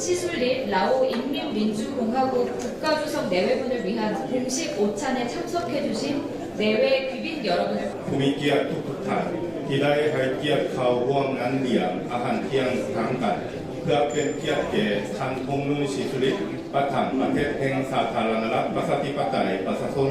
시술릿 라오 인민민주공화국 국가주석 내외분을 위한 공식 오찬에 참석해 주신 내외 귀빈 여러분을 ผู้มีเกียรติทุกท่านที่ได้ให้เกียรติเข้าร่วมงานเลี้ยงอาหารเที่ยงทางกันเพื่อเป็นเกียรติแก่ท่านธงนุชิสุริตประธานประเทศแห่งสาธารณรัฐประชาธิปไตยประชาชน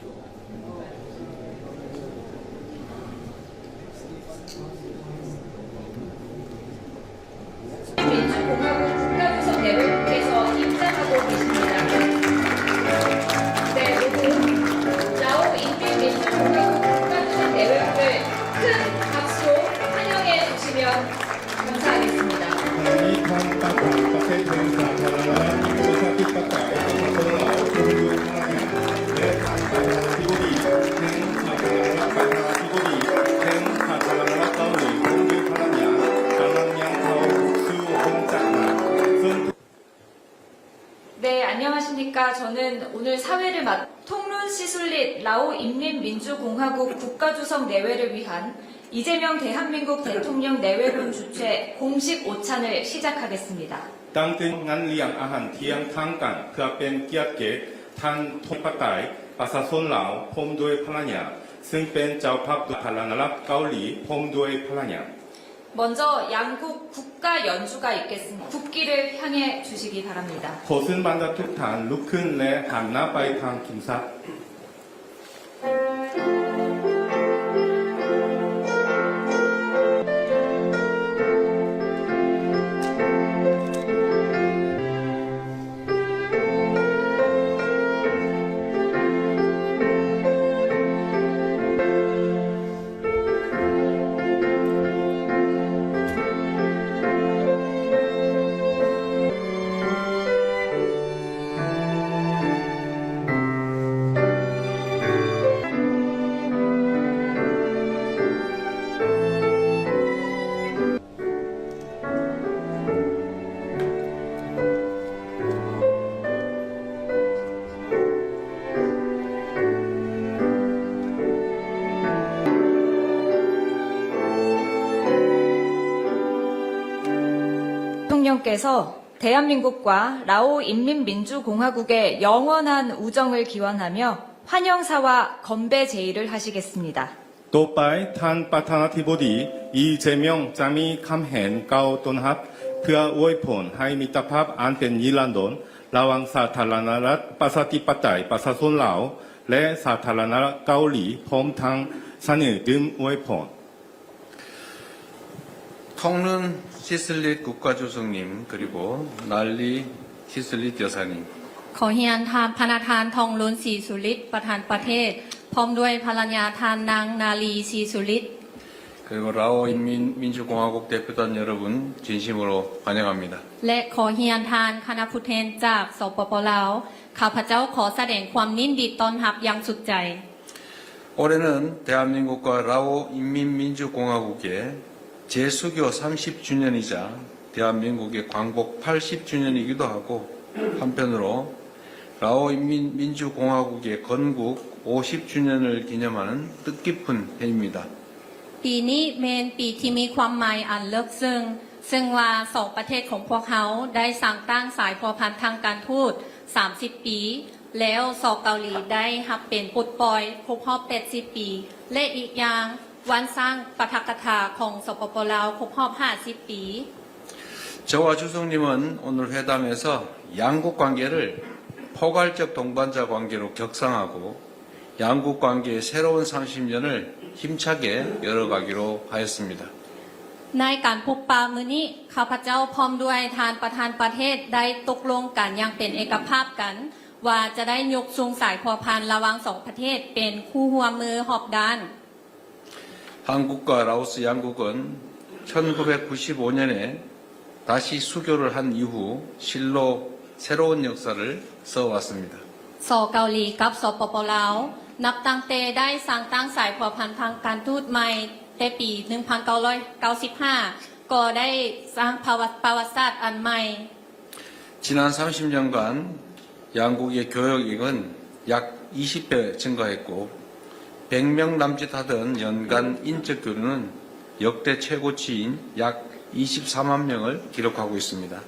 네, 안녕하십니까. 저는 오늘 사회를 통론 시술릿 라오 인민민주공화국 국가주석 내외를 위한 이재명 대한민국 대통령 내외군 주최 공식 오찬을 시작하겠습니다. ตั้งแต่งานเลี้ยงอาหารเที่ยงทางกันเพื่อเป็นเกียรติแก่ท่านธงประไตยประชาชนลาวพร้อมด้วยภรรยาซึ่งเป็นเจ้าภาพสาธารณรัฐเกาหลีพร้อมด้วยภรรยา 먼저 양국 국가 연주가 있겠습니다. 국기를 향해 주시기 바랍니다. ขอเชิญบรรดาทุกท่านลุกขึ้นและหันหน้าไปทางคิมซัก 대통령께서 대한민국과 라오 인민민주공화국의 영원한 우정을 기원하며 환영사와 건배 제의를 하시겠습니다. ต่อไปท่านประธานาธิบดีอีเจมยองจะมีคำเห็นกล่าวต้อนรับเพื่ออวยพรให้มิตรภาพอันเป็นนิรันดรระหว่างสาธารณรัฐประชาธิปไตยประชาชนลาวและสาธารณรัฐเกาหลีพร้อมทั้งเสนอดื่มอวยพร 통른 시슬릿 국가주석님 그리고 날리 시슬릿 여사님 ขอเฮียนทานพนาทานทองล้นสีสุริตประธานประเทศพร้อมด้วยภรรยาทานนางนาลีสีสุริต 그리고 라오 인민민주공화국 대표단 여러분 진심으로 환영합니다. และขอเฮียนทานคณะผู้แทนจากสปป.ลาวข้าพเจ้าขอแสดงความยินดีต้อนรับอย่างสุดใจ 올해는 대한민국과 라오 인민민주공화국의 재수교 30주년이자 대한민국의 광복 80주년이기도 하고 한편으로 라오 인민민주공화국의 건국 50주년을 기념하는 뜻깊은 해입니다. ปีนี้เป็นปีที่มีความหมายอันลึกซึ่งว่าสองประเทศของพวกเขาได้สร้างตั้งสายพัวพันทางการทูต30 ปีแล้วสองเกาหลีได้รับเป็นปลดปล่อยครบรอบ80 ปีและอีกอย่างวันสร้างปาฐกถาของสปป.ลาวครบรอบ50 ปี 저와 주석님은 오늘 회담에서 양국 관계를 포괄적 동반자 관계로 격상하고 양국 관계의 새로운 30년을 힘차게 열어가기로 하였습니다. ในการพบปะมื้อนี้ข้าพเจ้าพร้อมด้วยทานประธานประเทศได้ตกลงกันอย่างเป็นเอกภาพกันว่าจะได้ยกสูงสายพัวพันระหว่างสองประเทศเป็นคู่ร่วมมือหอบด้าน 한국과 라오스 양국은 1995년에 다시 수교를 한 이후 실로 새로운 역사를 써왔습니다. สเกาหลีกับสปป.ลาวนับตั้งแต่ได้สร้างตั้งสายพัวพันทางการทูตใหม่แต่ปี 1995 ก็ได้สร้างประวัติศาสตร์อันใหม่ 지난 30년간 양국의 교역액은 약 20배 증가했고 100명 남짓 하던 연간 인적 교류는 역대 최고치인 약 24만 명을 기록하고 있습니다.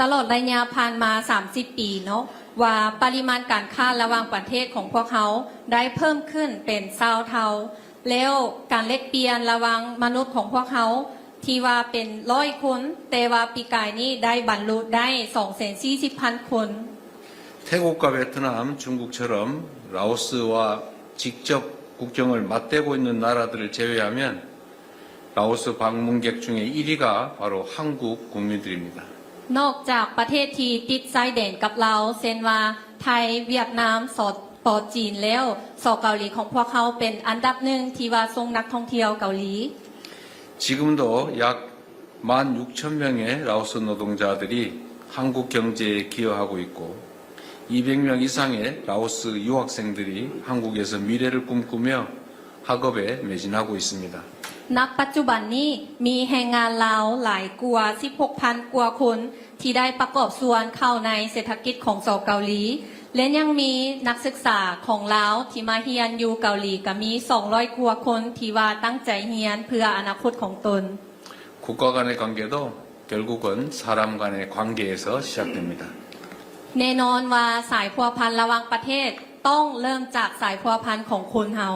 ตลอดระยะผ่านมา 30 ปีเนาะว่าปริมาณการค้าระหว่างประเทศของพวกเขาได้เพิ่มขึ้นเป็น20 เท่าแล้วการแลกเปลี่ยนระหว่างมนุษย์ของพวกเขาที่ว่าเป็น100 คนแต่ว่าปีกายนี้ได้บรรลุได้ 240,000 คน 태국과 베트남, 중국처럼 라오스와 직접 국경을 맞대고 있는 나라들을 제외하면 라오스 방문객 중에 1위가 바로 한국 국민들입니다. นอกจากประเทศที่ติดชายแดนกับเราเช่นว่าไทยเวียดนามสปจีนแล้วสเกาหลีของพวกเขาเป็นอันดับหนึ่งที่ว่าส่งนักท่องเที่ยวเกาหลี 지금도 약 16,000명의 라오스 노동자들이 한국 경제에 기여하고 있고 200명 이상의 라오스 유학생들이 한국에서 미래를 꿈꾸며 학업에 매진하고 있습니다. ณ ปัจจุบันนี้มีแรงงานลาวหลายกว่า 16,000 กว่าคนที่ได้ประกอบส่วนเข้าในเศรษฐกิจของสเกาหลีและยังมีนักศึกษาของลาวที่มาเรียนอยู่เกาหลีก็มี200 กว่าคนที่ว่าตั้งใจเรียนเพื่ออนาคตของตน 국가 간의 관계도 결국은 사람 간의 관계에서 시작됩니다. แน่นอนว่าสายพัวพันระหว่างประเทศต้องเริ่มจากสายพัวพันของคนเฮา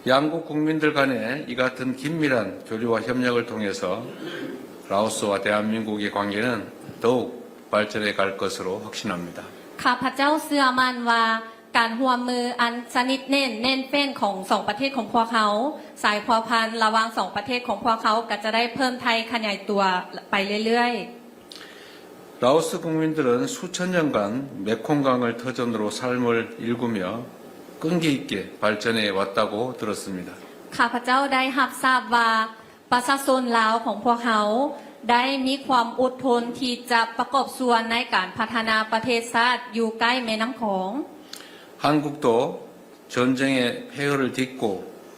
양국 국민들 간의 이 같은 긴밀한 교류와 협력을 통해서 라오스와 대한민국의 관계는 더욱 발전해 갈 것으로 확신합니다. ข้าพเจ้าเชื่อมั่นว่าการร่วมมืออันสนิทแน่นแฟ้นของสองประเทศของพวกเขาสายพัวพันระหว่างสองประเทศของพวกเขาก็จะได้เพิ่มไทยขยายตัวไปเรื่อยๆ 라오스 국민들은 수천 년간 메콩강을 터전으로 삶을 일구며 끈기 있게 발전해 왔다고 들었습니다. ข้าพเจ้าได้รับทราบว่าประชาชนลาวของพวกเขาได้มีความอดทนที่จะประกอบส่วนในการพัฒนาประเทศชาติอยู่ใกล้แม่น้ำโขง 한국도 전쟁의 폐허를 딛고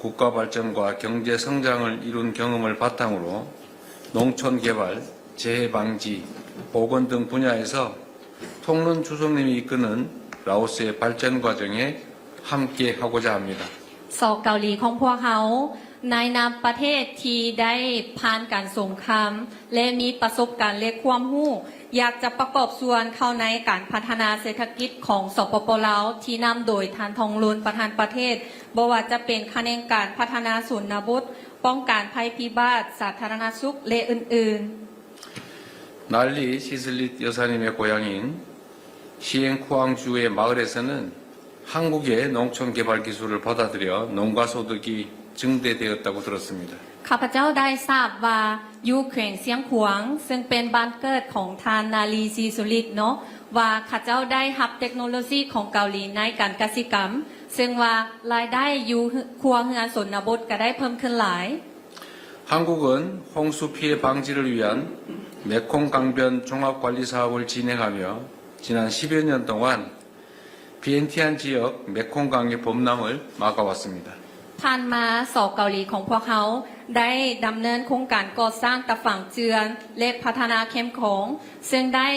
국가 발전과 경제 성장을 이룬 경험을 바탕으로 농촌 개발, 재해 방지, 보건 등 분야에서 통론 주석님이 이끄는 라오스의 발전 과정에 함께 하고자 합니다. สองเกาหลีของพวกเขาในนามประเทศที่ได้ผ่านการสงครามและมีประสบการณ์และความรู้อยากจะประกอบส่วนเข้าในการพัฒนาเศรษฐกิจของสปป.ลาวที่นำโดยท่านทองลุนประธานประเทศบ่ว่าจะเป็นคะแนนการพัฒนาศูนย์บทป้องกันภัยพิบัติสาธารณสุขและอื่นๆ 난리 시슬릿 여사님의 고향인 시행쿠앙주의 마을에서는 한국의 농촌 개발 기술을 받아들여 농가 소득이 증대되었다고 들었습니다. ข้าพเจ้าได้ทราบว่าอยู่แขวงเสียงขวางซึ่งเป็นบ้านเกิดของทานนาลีซีสุริตเนาะว่าข้าเจ้าได้รับเทคโนโลยีของเกาหลีในการเกษตรกรรมซึ่งว่ารายได้อยู่ครัวเรือนชนบทก็ได้เพิ่มขึ้นหลาย 한국은 홍수 피해 방지를 위한 메콩 강변 종합 관리 사업을 진행하며 지난 10여 년 동안 비엔티안 지역 메콩강의 범람을 막아왔습니다. ผ่านมาสองเกาหลีของพวกเขาได้ดำเนินโครงการก่อสร้างตะฝั่งเจือนและพัฒนาเข้มโขงซึ่งได้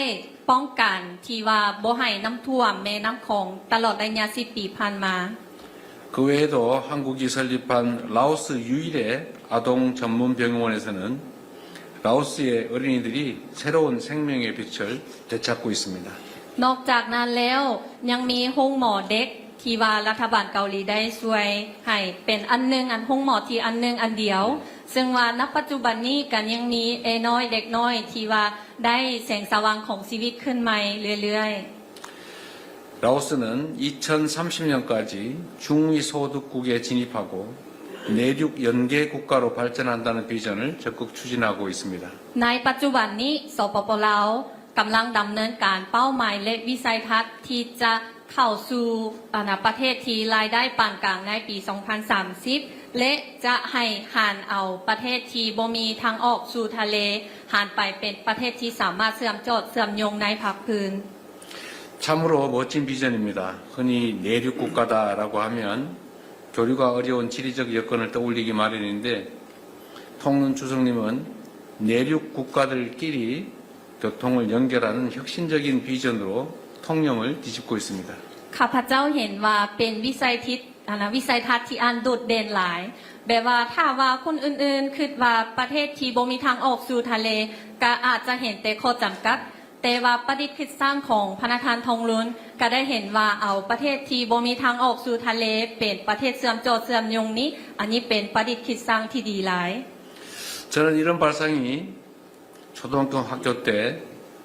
ป้องกันที่ว่าบ่ให้น้ำท่วมแม่น้ำโขงตลอดระยะ10 ปีผ่านมา 그 외에도 한국이 설립한 라오스 유일의 아동 전문 병원에서는 라오스의 어린이들이 새로운 생명의 빛을 되찾고 있습니다. นอกจากนั้นแล้วยังมีห้องหมอเด็กที่ว่ารัฐบาลเกาหลีได้ช่วยให้เป็นอันหนึงอันห้องหมอที่อันหนึงอันเดียวซึ่งว่าณปัจจุบันนี้กันยังมีน้อยเด็กน้อยที่ว่าได้แสงสว่างของชีวิตขึ้นใหม่เรื่อยๆ 라오스는 2030년까지 중위 소득국에 진입하고 내륙 연계 국가로 발전한다는 비전을 적극 추진하고 있습니다. ในปัจจุบันนี้สปป.ลาวกำลังดำเนินการเป้าหมายและวิสัยทัศน์ที่จะเข้าสู่ประเทศที่รายได้ปานกลางในปี 2030 และจะให้หันเอาประเทศที่บ่มีทางออกสู่ทะเลหันไปเป็นประเทศที่สามารถเชื่อมโยงในภาคพื้น 참으로 멋진 비전입니다. 흔히 내륙 국가다라고 하면 교류가 어려운 지리적 여건을 떠올리기 마련인데 통론 주석님은 내륙 국가들끼리 교통을 연결하는 혁신적인 비전으로 통념을 뒤집고 있습니다. ข้าพเจ้าเห็นว่าเป็นวิสัยทัศน์ที่อันโดดเด่นหลายแบบว่าถ้าว่าคนอื่นๆคิดว่าประเทศที่บ่มีทางออกสู่ทะเลก็อาจจะเห็นแต่ข้อจำกัด แต่ว่าประดิษฐ์คิดสร้างของพระธานทองลุ้นก็ได้เห็นว่าเอาประเทศที่บ่มีทางออกสู่ทะเลเป็นประเทศเสื่อมโจทย์เสื่อมยงนี้ อันนี้เป็นประดิษฐ์คิดสร้างที่ดีหลาย 저는 이런 발상이 초등학교 학교 때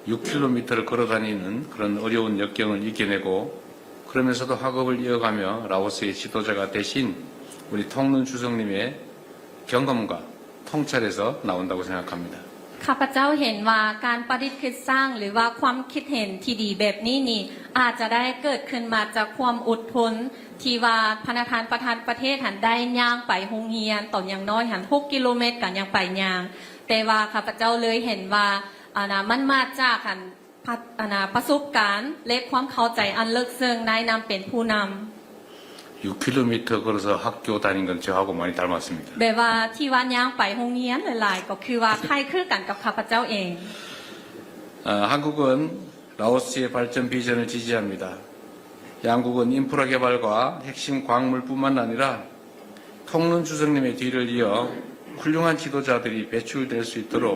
6km를 걸어 다니는 그런 어려운 역경을 이겨내고 그러면서도 학업을 이어가며 라오스의 지도자가 되신 우리 통론 주석님의 경험과 통찰에서 나온다고 생각합니다. ข้าพเจ้าเห็นว่าการประดิษฐ์คิดสร้างหรือว่าความคิดเห็นที่ดีแบบนี้นี่อาจจะได้เกิดขึ้นมาจากความอดทนที่ว่าพระประธานประเทศหันได้ย่างไปโรงเรียนต่ออย่างน้อยหัน6 กิโลเมตรกันยังไปย่างแต่ว่าข้าพเจ้าเลยเห็นว่ามันมาจากหันประสบการณ์และความเข้าใจอันลึกซึ้งนายนำเป็นผู้นำ 6km 걸어서 학교 다닌 건 저하고 많이 닮았습니다. แบบว่าที่ว่าย่างไปโรงเรียนหลายๆก็คือว่าคล้ายคลึงกันกับข้าพเจ้าเอง 한국은 라오스의 발전 비전을 지지합니다. 양국은 인프라 개발과 핵심 광물뿐만 아니라 통론 주석님의 뒤를 이어 훌륭한 지도자들이 배출될 수 있도록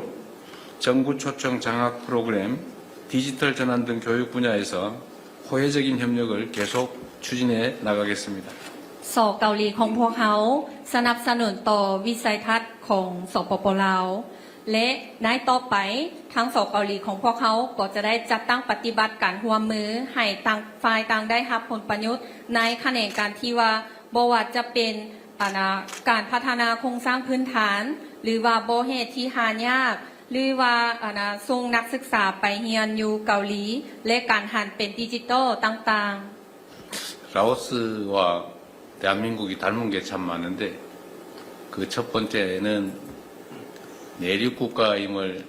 정부 초청 장학 프로그램, 디지털 전환 등 교육 분야에서 호혜적인 협력을 계속 추진해 나가겠습니다. สอเกาหลีของพวกเขาสนับสนุนต่อวิสัยทัศน์ของสปปลาวและในต่อไปทั้งสอเกาหลีของพวกเขาก็จะได้จัดตั้งปฏิบัติการร่วมมือให้ต่างฝ่ายต่างได้รับผลประโยชน์ในแขนงการที่ว่าบ่ว่าจะเป็นการพัฒนาโครงสร้างพื้นฐานหรือว่าบ่เหตุที่หายากหรือว่าส่งนักศึกษาไปเรียนอยู่เกาหลีและการหันเป็นดิจิตอลต่างๆ 라오스와 대한민국이 닮은 게 참 많은데 그 첫 번째는 내륙 국가임을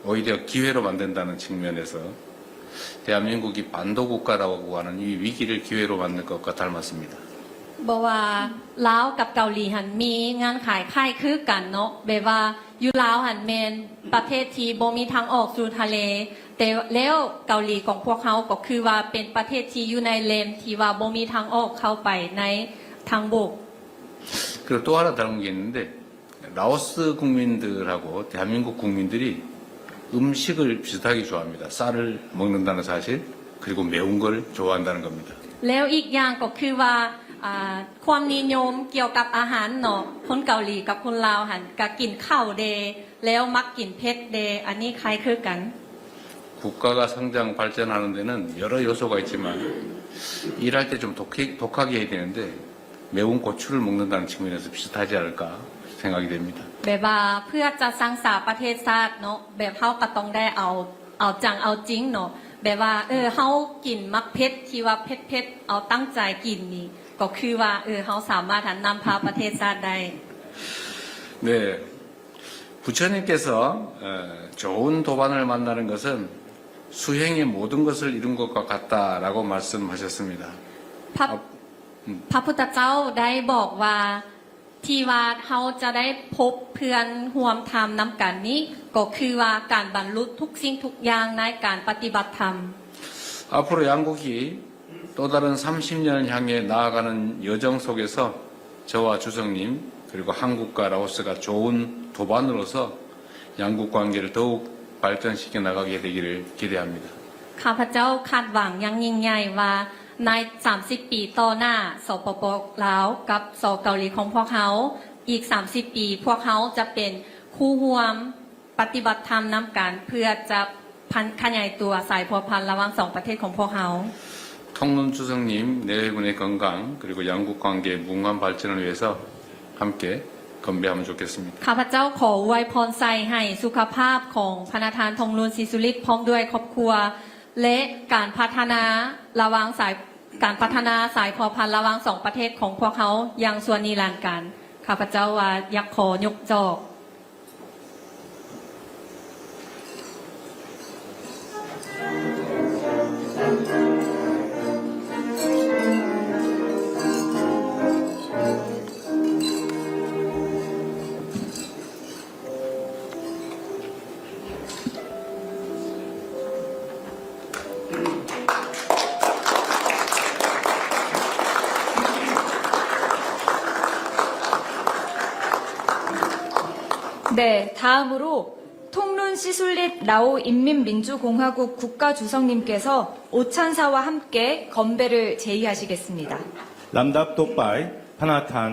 오히려 기회로 만든다는 측면에서 대한민국이 반도 국가라고 하는 이 위기를 기회로 만든 것과 닮았습니다. บอกว่าลาวกับเกาหลีหันมีงานขายค่ายคือกันเนาะแบบว่าอยู่ลาวหันแมนประเทศที่บ่มีทางออกสู่ทะเลแต่แล้วเกาหลีของพวกเขาก็คือว่าเป็นประเทศที่อยู่ในเลนที่ว่าบ่มีทางออกเข้าไปในทางบก 그리고 또 하나 다른 게 있는데 라오스 국민들하고 대한민국 국민들이 음식을 비슷하게 좋아합니다. 쌀을 먹는다는 사실 그리고 매운 걸 좋아한다는 겁니다. แล้วอีกอย่างก็คือว่าความนิยมเกี่ยวกับอาหารเนาะคนเกาหลีกับคนลาวหันก็กินข้าวเดแล้วมักกินเผ็ดเดอันนี้คล้ายคือกัน 국가가 성장 발전하는 데는 여러 요소가 있지만 일할 때 좀 독하게 해야 되는데 매운 고추를 먹는다는 측면에서 비슷하지 않을까 생각이 됩니다. แบบว่าเพื่อจะสร้างสรรค์ประเทศชาติเนาะแบบเฮาก็ต้องได้เอาจังเอาจริงเนาะแบบว่าเฮากินมักเผ็ดที่ว่าเผ็ดเอาตั้งใจกินนี่ก็คือว่าเฮาสามารถนำพาประเทศชาติได้ 네, 부처님께서 좋은 도반을 만나는 것은 수행의 모든 것을 이룬 것과 같다라고 말씀하셨습니다. พระพุทธเจ้าได้บอกว่าที่ว่าเฮาจะได้พบเพื่อนร่วมธรรมนำกันนี้ก็คือว่าการบรรลุทุกสิ่งทุกอย่างในการปฏิบัติธรรม 앞으로 양국이 또 다른 30년을 향해 나아가는 여정 속에서 저와 주석님 그리고 한국과 라오스가 좋은 도반으로서 양국 관계를 더욱 발전시켜 나가게 되기를 기대합니다. ข้าพเจ้าคาดหวังอย่างยิ่งใหญ่ว่าใน 30 ปีต่อหน้าสปปลาวกับสเกาหลีของพวกเขาอีก 30 ปีพวกเขาจะเป็นคู่ร่วมปฏิบัติธรรมนำกันเพื่อจะขยายตัวสายพัวพันระหว่าง2ประเทศของพวกเขา 통론 주석님 내외군의 건강 그리고 양국 관계의 무궁한 발전을 위해서 함께 건배하면 좋겠습니다. ข้าพเจ้าขออวยพรใส่ให้สุขภาพของพระธานทองลุนศรีสุริตพร้อมด้วยครอบครัวและการพัฒนาระหว่างสายพัวพันระหว่าง2ประเทศของพวกเขาอย่างส่วนนิรันดร์การข้าพเจ้าว่าอยากขอยกจอก 네, 다음으로 통룬 시술릿 라오 인민민주공화국 국가주석님께서 오찬사와 함께 건배를 제의하시겠습니다. ลำดับต่อไปพระธาน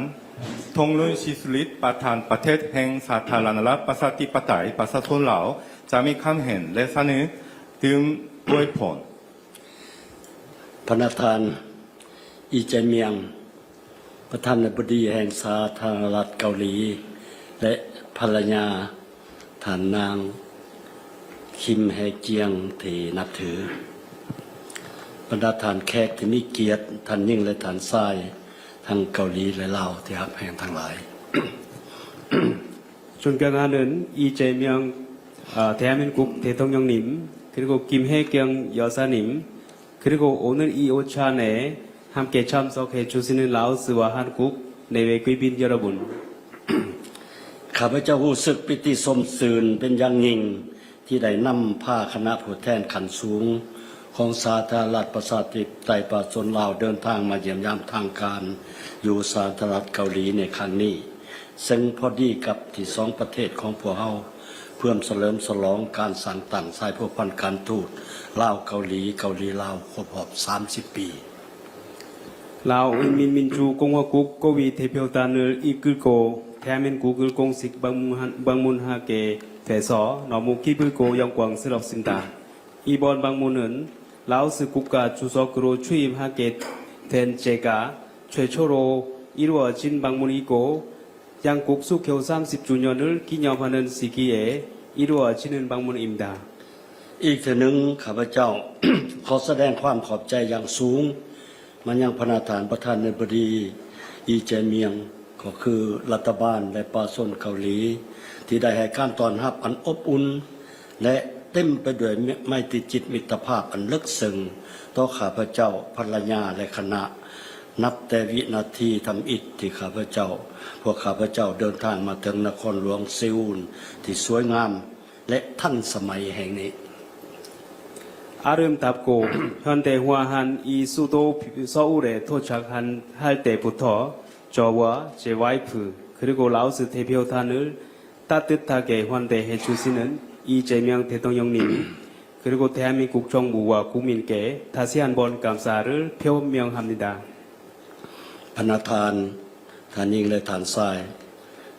ทงลุนชิสลิตประธานประเทศแห่งสาธารณรัฐประชาธิปไตยประชาชนลาวจะมีคำเห็นและเสนอถึงอวยพร พระธานอีเจเมียงประธานาธิบดีแห่งสาธารณรัฐเกาหลี และภรรยาท่านนางคิมแฮเจียงที่นับถือบรรดาท่านแขกที่มีเกียรติท่านยิ่งและท่านทรายทั้งเกาหลีและลาวที่ฮักแห่งทั้งหลาย 존경하는 이재명 대한민국 대통령님, 그리고 김혜경 여사님, 그리고 오늘 이 오찬에 함께 참석해 주시는 라오스와 한국 내외 귀빈 여러분. ข้าพเจ้ารู้สึกปิติสมสื่นเป็นอย่างยิ่งที่ได้นำผ้าคณะผู้แทนขันสูงของสาธารณรัฐประชาธิปไตยประชาชนลาวเดินทางมาเยี่ยมยามทางการอยู่สาธารณรัฐเกาหลีในครั้งนี้ซึ่งพอดีกับที่สองประเทศของพวกเราเพื่อเฉลิมฉลองการสร้างตั้งสายพัวพันธ์การทูตลาวเกาหลีเกาหลีลาวครบรอบ30 ปี 라오 인민민주공화국 고위 대표단을 이끌고 대한민국을 공식 방문하게 돼서 너무 기쁘고 영광스럽습니다. 이번 방문은 라오스 국가 주석으로 취임하게 된 제가 최초로 이루어진 방문이고 양국 수교 30주년을 기념하는 시기에 이루어지는 방문입니다. อีกทีหนึ่งข้าพเจ้า ขอแสดงความขอบใจอย่างสูงมายังพระประธานาธิบดีอีเจเมียงก็คือรัฐบาลและประชาชนเกาหลีที่ได้ให้การต้อนรับอันอบอุ่นและเต็มไปด้วยไมตรีจิตมิตรภาพอันลึกซึ้งต่อข้าพเจ้าภรรยาและคณะนับแต่วินาทีทำอิฐที่ข้าพเจ้าพวกข้าพเจ้าเดินทางมาถึงนครหลวงเซอูลที่สวยงามและทันสมัยแห่งนี้ 아름답고 현대화한 이 수도 서울에 도착한 할 때부터 저와 제 와이프 그리고 라오스 대표단을 따뜻하게 환대해 주시는 이재명 대통령님 그리고 대한민국 정부와 국민께 다시 한번 감사를 표명합니다. พระธานท่านยิ่งและท่านทราย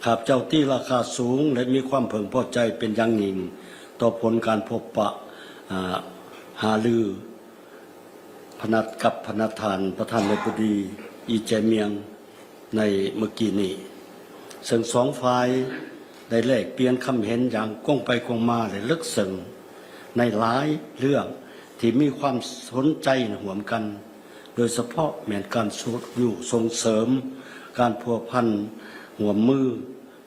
ข้าพเจ้าที่ราคาสูงและมีความพึงพอใจเป็นอย่างยิ่งต่อผลการพบปะหารือกับพระประธานาธิบดีอีเจเมียงในเมื่อกี้นี้ซึ่งสองฝ่ายได้แลกเปลี่ยนคำเห็นอย่างกว้างไปกว้างมาและลึกซึ้งในหลายเรื่องที่มีความสนใจร่วมกันโดยเฉพาะแม้นการส่งเสริมการพัวพันร่วมมือ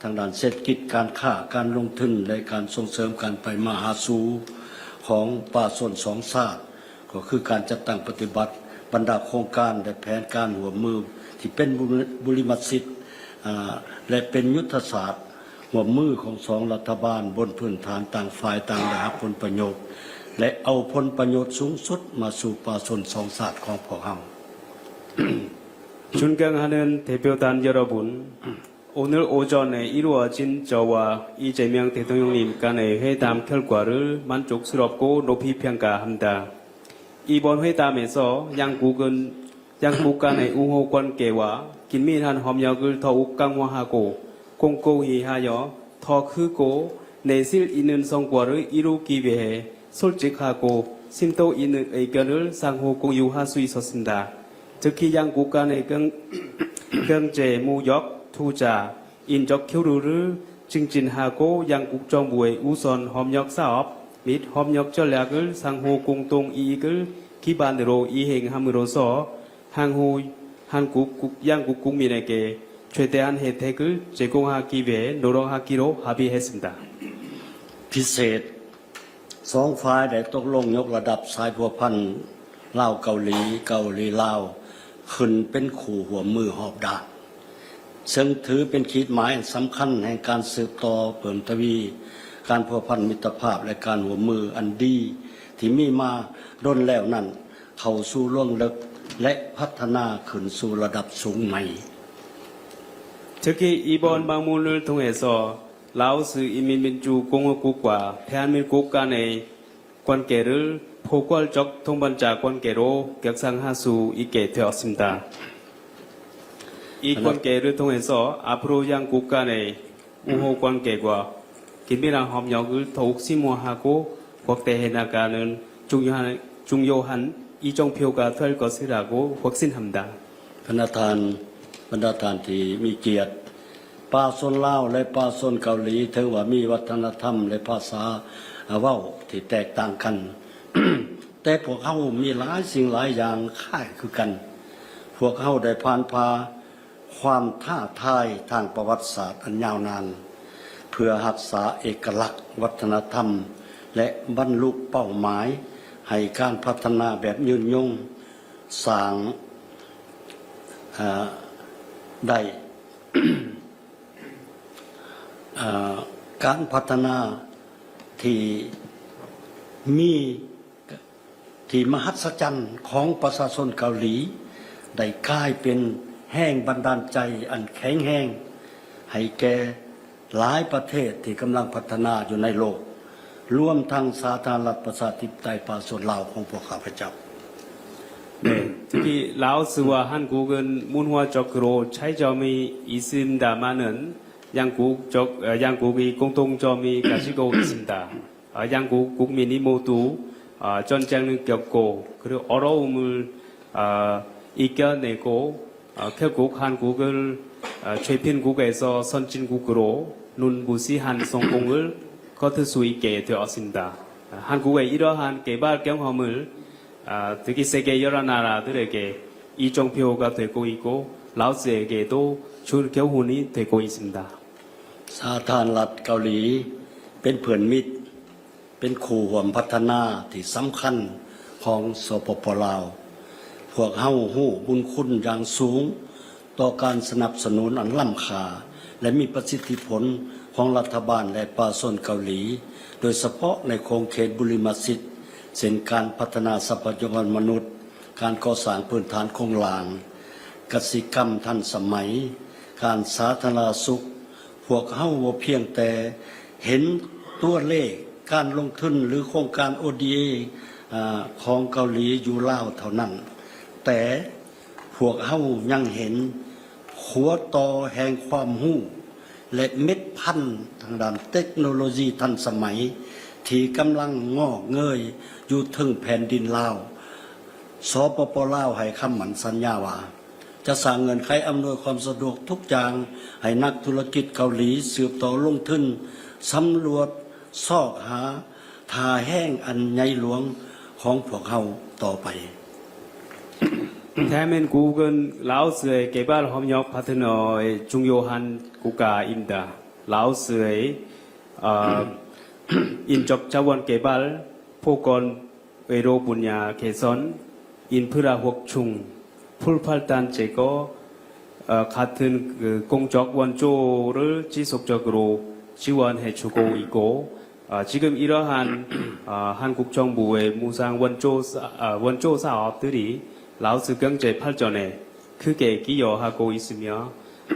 ทางด้านเศรษฐกิจการค้าการลงทุนและการส่งเสริมการไปมาหาสู่ของประชาชนสองชาติก็คือการจัดตั้งปฏิบัติบรรดาโครงการและแผนการร่วมมือที่เป็นบุริมสิทธิ์และเป็นยุทธศาสตร์ร่วมมือของสองรัฐบาลบนพื้นฐานต่างฝ่ายต่างได้รับผลประโยชน์และเอาผลประโยชน์สูงสุดมาสู่ประชาชนสองชาติของพวกเรา 존경하는 대표단 여러분, 오늘 오전에 이루어진 저와 이재명 대통령님 간의 회담 결과를 만족스럽고 높이 평가합니다. 이번 회담에서 양국 간의 우호 관계와 긴밀한 협력을 더욱 강화하고 공고히 하여 더 크고 내실 있는 성과를 이루기 위해 솔직하고 심도 있는 의견을 상호 공유할 수 있었습니다. 특히 양국 간의 경제, 무역, 투자, 인적 교류를 증진하고 양국 정부의 우선 협력 사업 및 협력 전략을 상호 공동 이익을 기반으로 이행함으로써 향후 양국 국민에게 최대한 혜택을 제공하기 위해 노력하기로 합의했습니다. พิเศษสองฝ่ายได้ตกลงยกระดับสายพัวพันธ์ลาวเกาหลีลาวขึ้นเป็นคู่หัวมือหอบดาบซึ่งถือเป็นขีดหมายสำคัญแห่งการสืบต่อเพิ่มทวีการพัวพันมิตรภาพและการหัวมืออันดีที่มีมาด้นแล้วนั้นเข้าสู่ล่วงลึกและพัฒนาขึ้นสู่ระดับสูงใหม่ 특히 이번 방문을 통해서 라오스 인민민주 공화국과 대한민국 간의 관계를 포괄적 동반자 관계로 격상할 수 있게 되었습니다. 이 관계를 통해서 앞으로 양국 간의 우호 관계와 긴밀한 협력을 더욱 심화하고 확대해 나가는 중요한 이정표가 될 것이라고 확신합니다. คณะทานบรรดาท่านที่มีเกียรติป่าชนลาวและป่าชนเกาหลีถือว่ามีวัฒนธรรมและภาษาเว้าที่แตกต่างกัน แต่พวกเขามีหลายสิ่งหลายอย่างคล้ายคือกัน พวกเขาได้ผ่านพาความท้าทายทางประวัติศาสตร์อันยาวนานเพื่อรักษาเอกลักษณ์วัฒนธรรมและบรรลุเป้าหมายให้การพัฒนาแบบยืนยงสร้างได้ การพัฒนาที่มีที่มหัศจรรย์ของประชาชนเกาหลีได้กลายเป็นแห่งบันดาลใจอันแข็งแรงให้แก่หลายประเทศที่กำลังพัฒนาอยู่ในโลกรวมทั้งสาธารณรัฐประชาธิปไตยประชาชนลาวของพวกข้าพเจ้า 네, 특히 라오스와 한국은 문화적으로 차이점이 있습니다만은 양국이 공통점이 가지고 있습니다. 양국 국민이 모두 전쟁을 겪고 그리고 어려움을 이겨내고 결국 한국을 최빈국에서 선진국으로 눈부시한 성공을 거둘 수 있게 되었습니다. 한국의 이러한 개발 경험을 특히 세계 여러 나라들에게 이정표가 되고 있고 라오스에게도 줄 교훈이 되고 있습니다. สาธารณรัฐเกาหลีเป็นเพื่อนมิตรเป็นคู่ร่วมพัฒนาที่สำคัญของสปป.ลาวพวกเฮาฮู้บุญคุณอย่างสูงต่อการสนับสนุนอันล้ำค่าและมีประสิทธิผลของรัฐบาลและประชาชนเกาหลีโดยเฉพาะในโครงเขตบุริมาสิทธิ์เช่นการพัฒนาทรัพยากรมนุษย์การก่อสร้างพื้นฐานโครงหลางกสิกรรมทันสมัยการสาธารณสุขพวกเฮาบ่เพียงแต่เห็นตัวเลขการลงทุนหรือโครงการ ODA ของเกาหลีอยู่ลาวเท่านั้นแต่พวกเฮายังเห็นหัวต่อแห่งความรู้และเม็ดพันธุ์ทางด้านเทคโนโลยีทันสมัยที่กำลังงอกเงยอยู่ถึงแผ่นดินลาวสปป.ลาวให้คำมั่นสัญญาว่าจะสร้างเงินไขอำนวยความสะดวกทุกอย่างให้นักธุรกิจเกาหลีสืบต่อลงทุนสำรวจซอกหาทาแห้งอันใหญ่หลวงของพวกเฮาต่อไป 대한민국은 라오스의 개발 협력 파트너의 중요한 국가입니다. 라오스의 인적 자원 개발, 보건, 의료 분야 개선, 인프라 확충, 풀팔단 제거 같은 공적 원조를 지속적으로 지원해주고 있고 지금 이러한 한국 정부의 무상 원조 사업들이 라오스 경제 발전에 크게 기여하고 있으며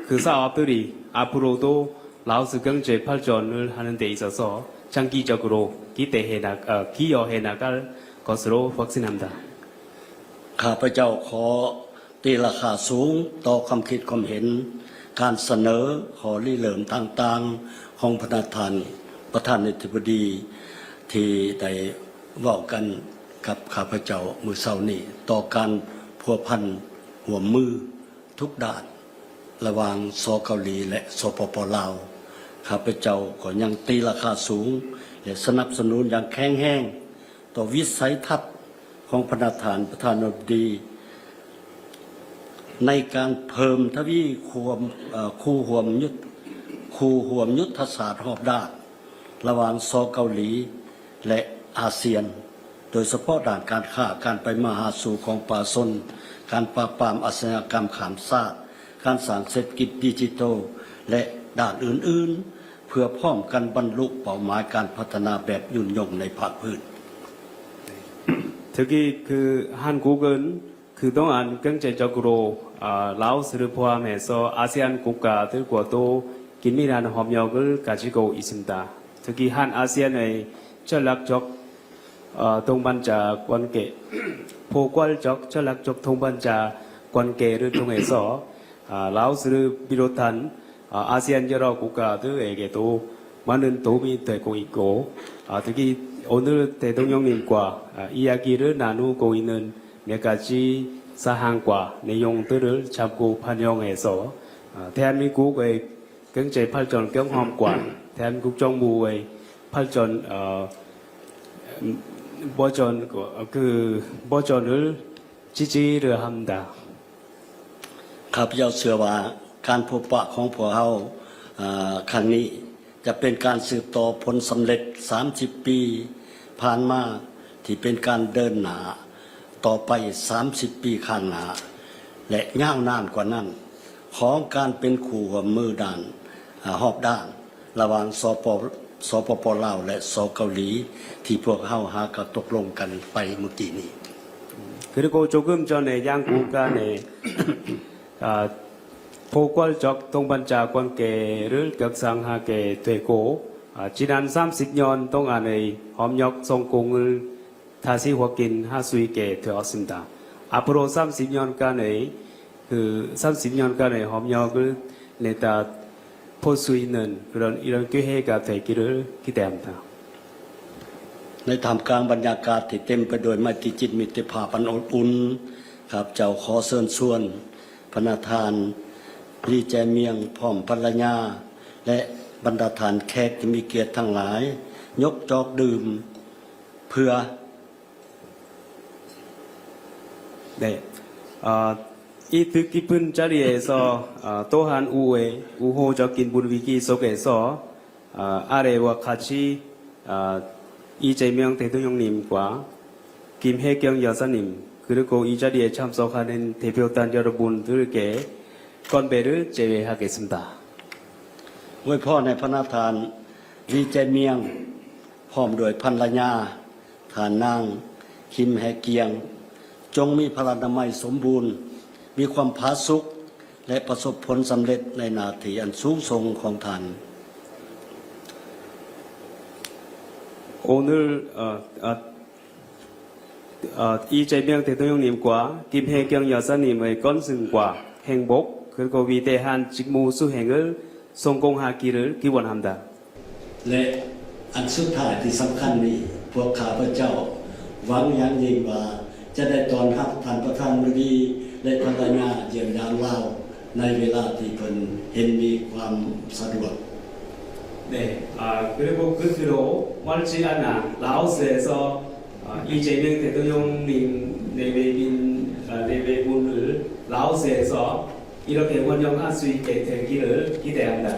그 사업들이 앞으로도 라오스 경제 발전을 하는 데 있어서 장기적으로 기여해 나갈 것으로 확신합니다. ข้าพเจ้าขอตีราคาสูงต่อความคิดความเห็นการเสนอขอริเริ่มต่างๆของประธานาธิบดีที่ได้เว้ากันกับข้าพเจ้ามื้อเช้านี้ต่อการพัวพันร่วมมือทุกด้านระหว่างสเกาหลีและสปป.ลาวข้าพเจ้าก็ยังตีราคาสูงและสนับสนุนอย่างแข็งแรงต่อวิสัยทัศน์ของประธานาธิบดีในการเพิ่มทวีคู่ห่วมยุทธศาสตร์รอบด้านระหว่างสเกาหลีและอาเซียนโดยเฉพาะด้านการค้าการไปมาหาสู่ของประชาชนการปราบปรามอาชญากรรมข้ามชาติการสร้างเศรษฐกิจดิจิทัลและด้านอื่นๆเพื่อพร้อมกันบรรลุเป้าหมายการพัฒนาแบบยุ่งยงในภาคพื้น 특히 한국은 그동안 경제적으로 라오스를 포함해서 아세안 국가들과도 긴밀한 협력을 가지고 있습니다. 특히 한 아세안의 전략적 동반자 관계, 포괄적 전략적 동반자 관계를 통해서 라오스를 비롯한 아세안 여러 국가들에게도 많은 도움이 되고 있고 특히 오늘 대통령님과 이야기를 나누고 있는 몇 가지 사항과 내용들을 자꾸 반영해서 대한민국의 경제 발전 경험과 대한민국 정부의 발전 버전을 지지를 합니다. ข้าพเจ้าเชื่อว่าการพบปะของพวกเราครั้งนี้จะเป็นการสืบต่อผลสำเร็จ30 ปีผ่านมาที่เป็นการเดินหน้าต่อไป30 ปีข้างหน้าและยาวนานกว่านั้นของการเป็นคู่ร่วมมือด้านรอบด้านระหว่างสปป.ลาวและสเกาหลีที่พวกเราหากตกลงกันไปเมื่อกี้นี้ 그리고 조금 전에 양국 간의 포괄적 동반자 관계를 격상하게 되고 지난 30년 동안의 협력 성공을 다시 확인할 수 있게 되었습니다. 앞으로 30년간의 협력을 내다 볼 수 있는 이런 기회가 되기를 기대합니다. ในท่ามกลางบรรยากาศที่เต็มไปด้วยไมตรีจิตมิตรภาพอันอบอุ่นข้าพเจ้าขอเชิญชวนพระประธานลีแจเมียงพร้อมภรรยาและบรรดาท่านแขกที่มีเกียรติทั้งหลายยกจอกดื่มเพื่อ 네, 이 뜻깊은 자리에서 또한 우호적인 분위기 속에서 아래와 같이 이재명 대통령님과 김혜경 여사님 그리고 이 자리에 참석하는 대표단 여러분들께 건배를 제외하겠습니다. อวยพรให้พระประธานลีแจเมียงพร้อมด้วยภรรยาท่านนางคิมแฮเกียงจงมีพลานามัยสมบูรณ์มีความผาสุกและประสบผลสำเร็จในหน้าที่อันสูงส่งของท่าน 오늘 이재명 대통령님과 김혜경 여사님의 건승과 행복 그리고 위대한 직무 수행을 성공하기를 기원합니다. และอันสุดท้ายที่สำคัญนี้พวกข้าพเจ้าหวังอย่างยิ่งว่าจะได้ต้อนรับท่านประธานบดีและภรรยาเยี่ยมยามลาวในเวลาที่เพิ่นเห็นมีความสะดวก 네, 그리고 끝으로 멀지 않아 라오스에서 이재명 대통령님 내외분을 라오스에서 이렇게 원정할 수 있게 되기를 기대합니다.